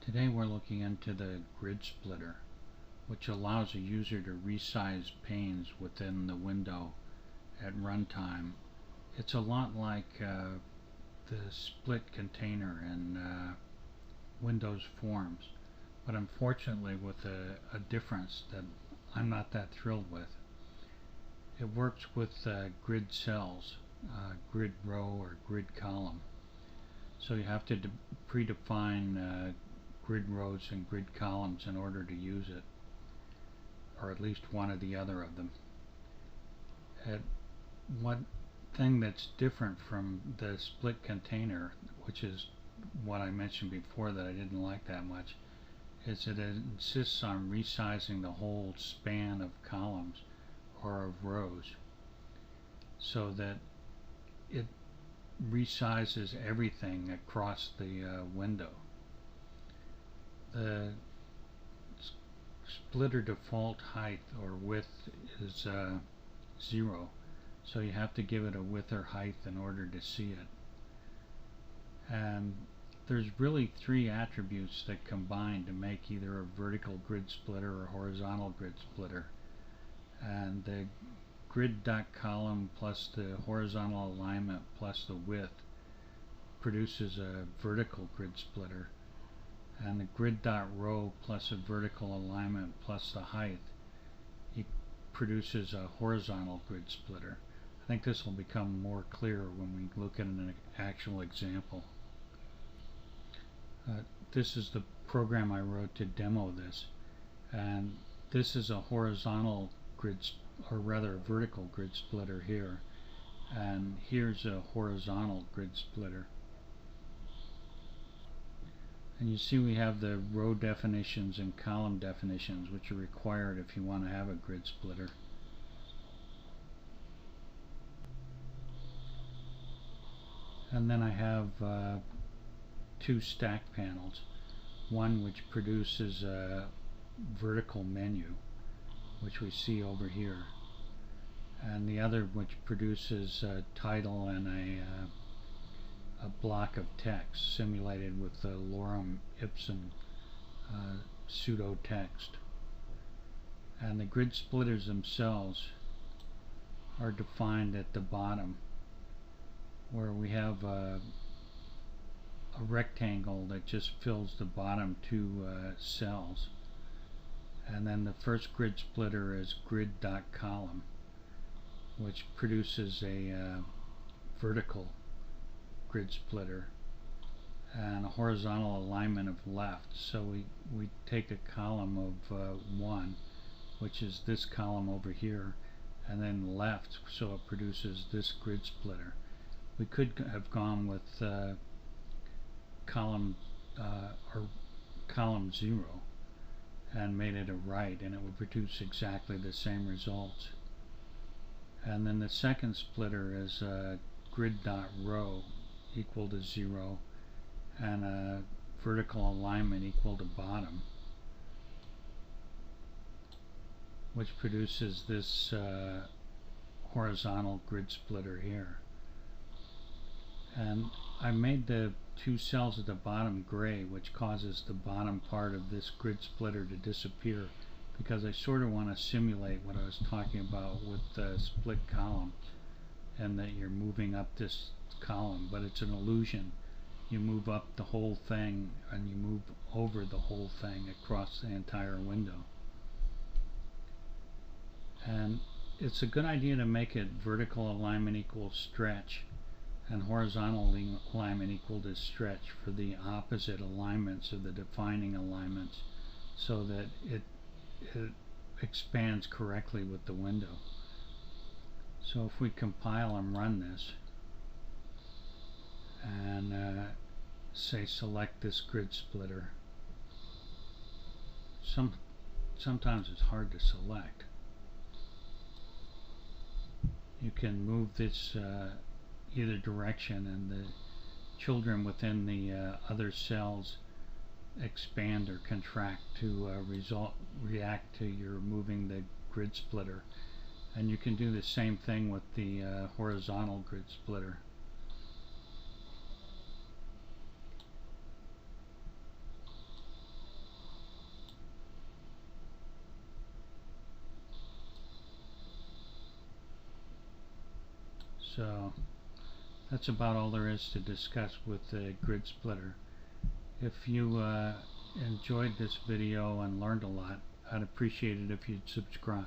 Today we're looking into the grid splitter, which allows a user to resize panes within the window at runtime. It's a lot like the split container in Windows Forms, but unfortunately with a difference that I'm not that thrilled with. It works with grid cells, Grid.Row or Grid.Column. So you have to predefine grid rows and grid columns in order to use it, or at least one or the other of them. One thing that's different from the split container, which is what I mentioned before that I didn't like that much, is that it insists on resizing the whole span of columns or of rows, so that it resizes everything across the window. The splitter default height or width is 0, so you have to give it a width or height in order to see it. And there's really three attributes that combine to make either a vertical grid splitter or horizontal grid splitter. And the Grid.Column plus the horizontal alignment plus the width produces a vertical grid splitter, and the Grid.Row plus a vertical alignment plus the height produces a horizontal grid splitter. I think this will become more clear when we look at an actual example. This is the program I wrote to demo this, and this is a horizontal grid, or rather a vertical grid splitter here, and here's a horizontal grid splitter. And you see we have the row definitions and column definitions, which are required if you want to have a grid splitter. And then I have two stack panels, one which produces a vertical menu, which we see over here, and the other which produces a title and a block of text simulated with the lorem ipsum pseudo text. And the grid splitters themselves are defined at the bottom, where we have a rectangle that just fills the bottom two cells. And then the first grid splitter is Grid.Column, which produces a vertical grid splitter and a horizontal alignment of left. So we take a column of 1, which is this column over here, and then left, so it produces this grid splitter. We could have gone with column 0 and made it a right, and it would produce exactly the same results. And then the second splitter is Grid.Row equal to 0 and a vertical alignment equal to bottom, which produces this horizontal grid splitter here. And I made the two cells at the bottom gray, which causes the bottom part of this grid splitter to disappear, because I sort of want to simulate what I was talking about with the split column, and that you're moving up this column, but it's an illusion. You move up the whole thing and you move over the whole thing across the entire window. And it's a good idea to make it vertical alignment equals stretch and horizontal alignment equal to stretch for the opposite alignments of the defining alignments, so that it expands correctly with the window. So if we compile and run this and say select this grid splitter, sometimes it's hard to select. You can move this either direction, and the children within the other cells expand or contract to react to your moving the grid splitter. And you can do the same thing with the horizontal grid splitter. So that's about all there is to discuss with the GridSplitter. If you enjoyed this video and learned a lot, I'd appreciate it if you'd subscribe.